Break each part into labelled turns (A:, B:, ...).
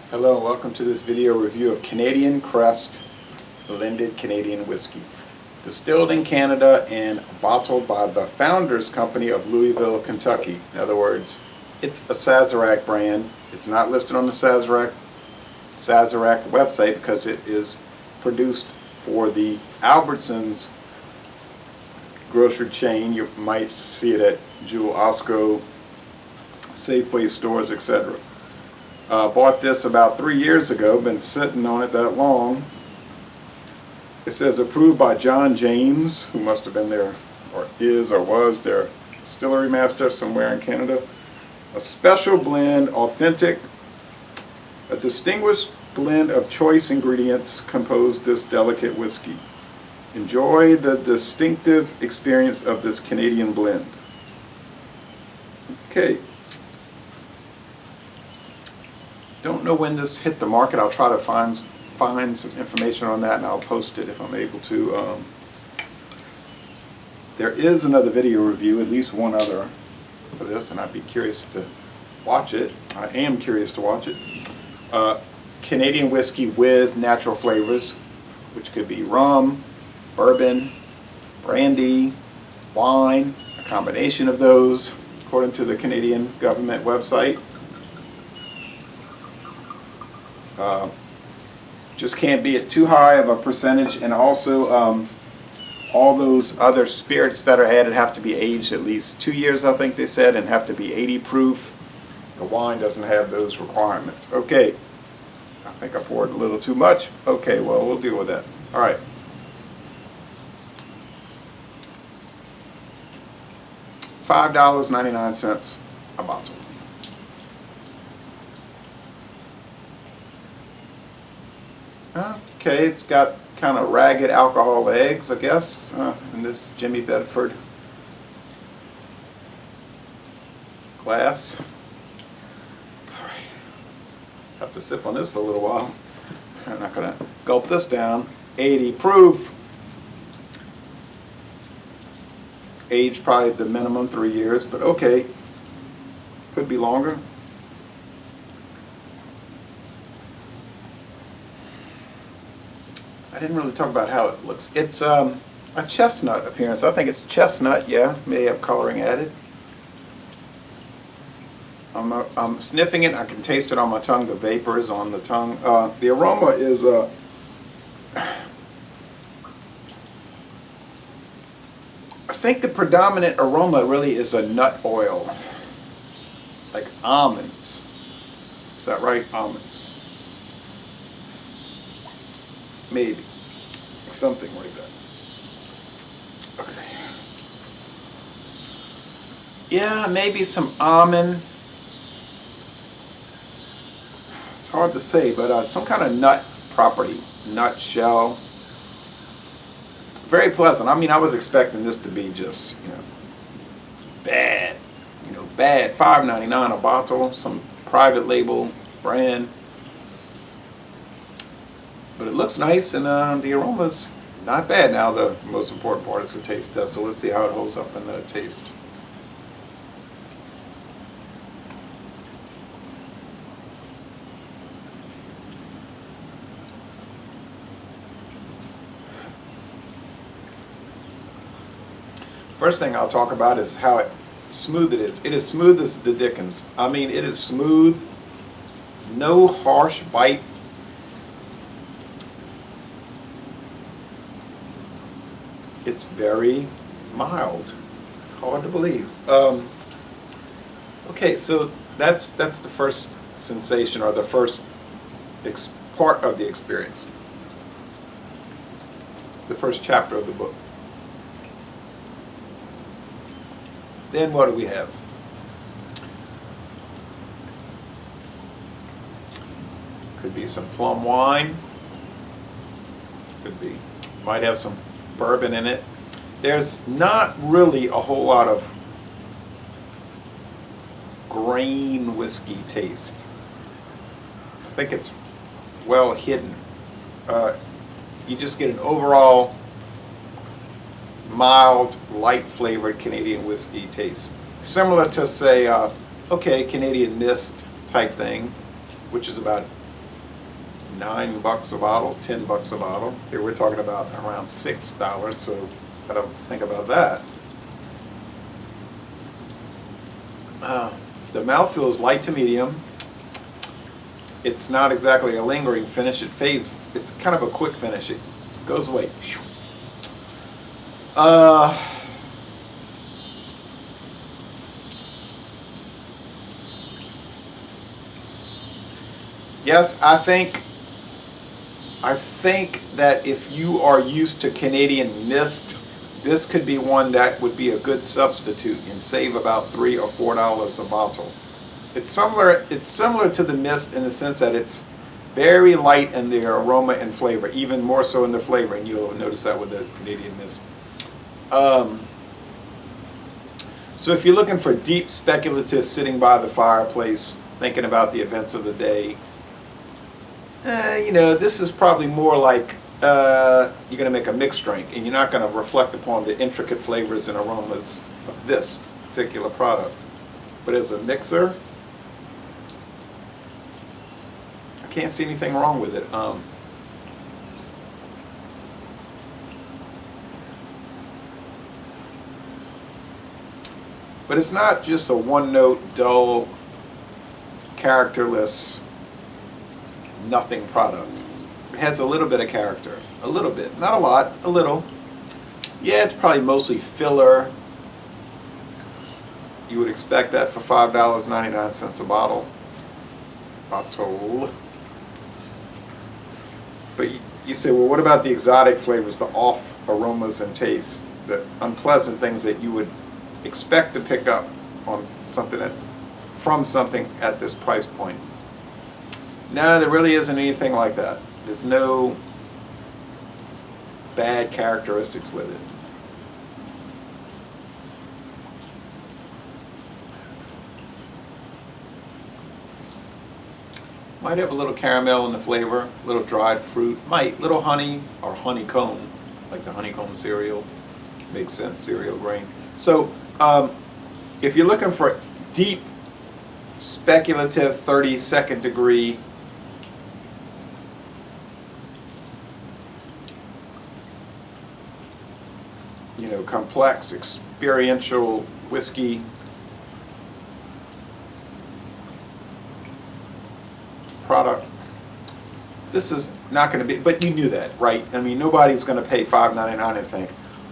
A: Hello and welcome to this video review of Canadian Crest blended Canadian whiskey. Distilled in Canada and bottled by the Founders Company of Louisville, Kentucky. In other words, it's a Sazerac brand. It's not listed on the Sazerac website because it is produced for the Albertsons grocery chain. You might see it at Jewel Osco, Safeway stores, etc. Bought this about 3 years ago, been sitting on it that long. It says approved by John James, who must have been there, or is, or was their distillery master somewhere in Canada. A special blend, authentic, a distinguished blend of choice ingredients compose this delicate whiskey. Enjoy the distinctive experience of this Canadian blend. Okay. Don't know when this hit the market. I'll try to find some information on that, and I'll post it if I'm able to. There is another video review, at least one other for this, and I'd be curious to watch it. I am curious to watch it. Canadian whiskey with natural flavors, which could be rum, bourbon, brandy, wine, a combination of those, according to the Canadian government website. Just can't be at too high of a percentage, and also all those other spirits that are added have to be aged at least 2 years, I think they said, and have to be 80 proof. The wine doesn't have those requirements. Okay, I think I poured a little too much. Okay, well, we'll deal with that. All right. $5.99 a bottle. Okay, it's got kind of ragged alcohol eggs, I guess, in this Jimmy Bedford glass. All right, have to sip on this for a little while. I'm not going to gulp this down. 80 proof. Age probably the minimum 3 years, but okay, could be longer. I didn't really talk about how it looks. It's a chestnut appearance. I think it's chestnut, yeah. May have coloring added. I'm sniffing it. I can taste it on my tongue. The vapor is on the tongue. The aroma is I think the predominant aroma really is a nut oil, like almonds. Is that right? Almonds. Maybe. Something like that. Okay. Yeah, maybe some almond. It's hard to say, but some kind of nut property. Nut shell. Very pleasant. I mean, I was expecting this to be just, bad. Bad. $5.99 a bottle. Some private label brand. But it looks nice, and the aroma's not bad. Now the most important part is the taste test, so let's see how it holds up in the taste. First thing I'll talk about is how smooth it is. It is smooth as the dickens. I mean, it is smooth, no harsh bite. It's very mild. Hard to believe. Okay, so that's the first sensation, or the first part of the experience. The first chapter of the book. Then what do we have? Could be some plum wine. Could be. Might have some bourbon in it. There's not really a whole lot of grain whiskey taste. I think it's well hidden. You just get an overall mild, light flavored Canadian whiskey taste. Similar to, say, Canadian Mist type thing, which is about $9 a bottle, $10 a bottle. Here we're talking about around $6, so gotta think about that. The mouthfeel is light to medium. It's not exactly a lingering finish. It fades. It's kind of a quick finish. It goes away. Yes, I think that if you are used to Canadian mist, this could be one that would be a good substitute and save about $3 or $4 a bottle. It's similar to the mist in the sense that it's very light in the aroma and flavor, even more so in the flavor, and you'll notice that with the Canadian mist. So if you're looking for deep speculative sitting by the fireplace, thinking about the events of the day, this is probably more like you're going to make a mixed drink, and you're not going to reflect upon the intricate flavors and aromas of this particular product. But as a mixer, I can't see anything wrong with it. But it's not just a one-note, dull, characterless, nothing product. It has a little bit of character. A little bit. Not a lot. A little. Yeah, it's probably mostly filler. You would expect that for $5.99 a bottle. But you say, well, what about the exotic flavors, the off aromas and tastes, the unpleasant things that you would expect to pick up on from something at this price point? No, there really isn't anything like that. There's no bad characteristics with it. Might have a little caramel in the flavor, a little dried fruit, little honey or honeycomb, like the honeycomb cereal. Makes sense, cereal grain. So if you're looking for deep, speculative, 32nd degree, complex, experiential whiskey, product, this is not going to be, but you knew that, right? I mean, nobody's going to pay $5.99 and think,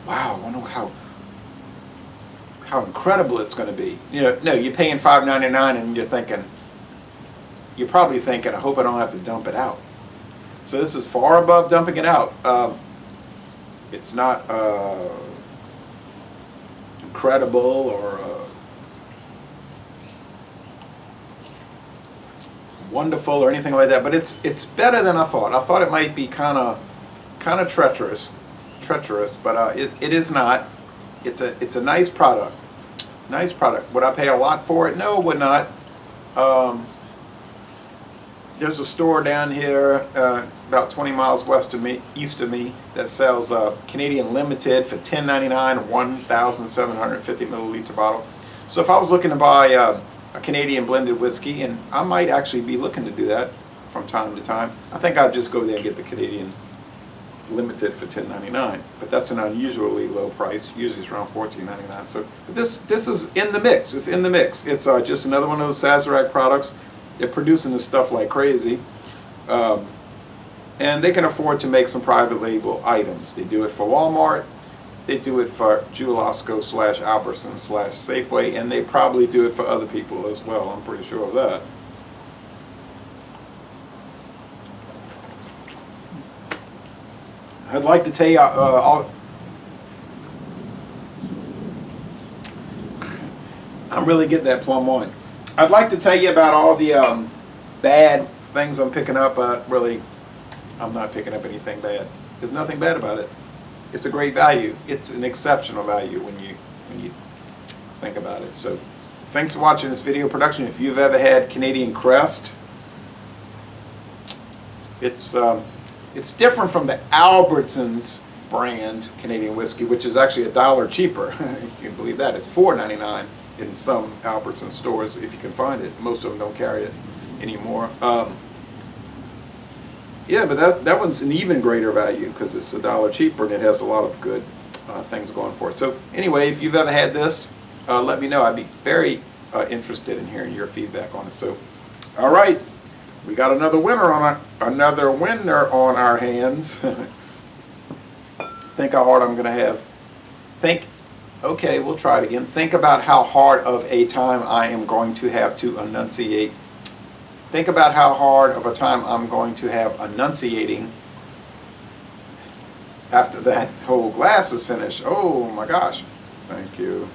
A: wow, I wonder how incredible it's going to be. No, you're paying $5.99 and you're probably thinking, I hope I don't have to dump it out. So this is far above dumping it out. It's not incredible or wonderful or anything like that, but it's better than I thought. I thought it might be kind of treacherous, but it is not. It's a nice product. Nice product. Would I pay a lot for it? No, would not. There's a store down here about 20 miles east of me that sells Canadian Limited for $10.99, 1,750 milliliter bottle. So if I was looking to buy a Canadian blended whiskey, and I might actually be looking to do that from time to time, I think I'd just go there and get the Canadian Limited for $10.99. But that's an unusually low price. Usually it's around $14.99. So this is in the mix. It's in the mix. It's just another one of those Sazerac products. They're producing this stuff like crazy, and they can afford to make some private label items. They do it for Walmart, they do it for Jewel-Osco / Albertson / Safeway, and they probably do it for other people as well. I'm pretty sure of that. I'd like to tell you, I'm really getting that plum wine. I'd like to tell you about all the bad things I'm picking up, but really, I'm not picking up anything bad. There's nothing bad about it. It's a great value. It's an exceptional value when you think about it. So, thanks for watching this video production. If you've ever had Canadian Crest, it's different from the Albertsons brand Canadian whiskey, which is actually $1 cheaper. You can believe that. It's $4.99 in some Albertson stores if you can find it. Most of them don't carry it anymore. Yeah, but that one's an even greater value because it's $1 cheaper and it has a lot of good things going for it. So anyway, if you've ever had this, let me know. I'd be very interested in hearing your feedback on it. So, all right, we got another winner on our hands. Think how hard I'm going to have. Okay, we'll try it again. Think about how hard of a time I am going to have to enunciate. Think about how hard of a time I'm going to have enunciating after that whole glass is finished. Oh my gosh. Thank you.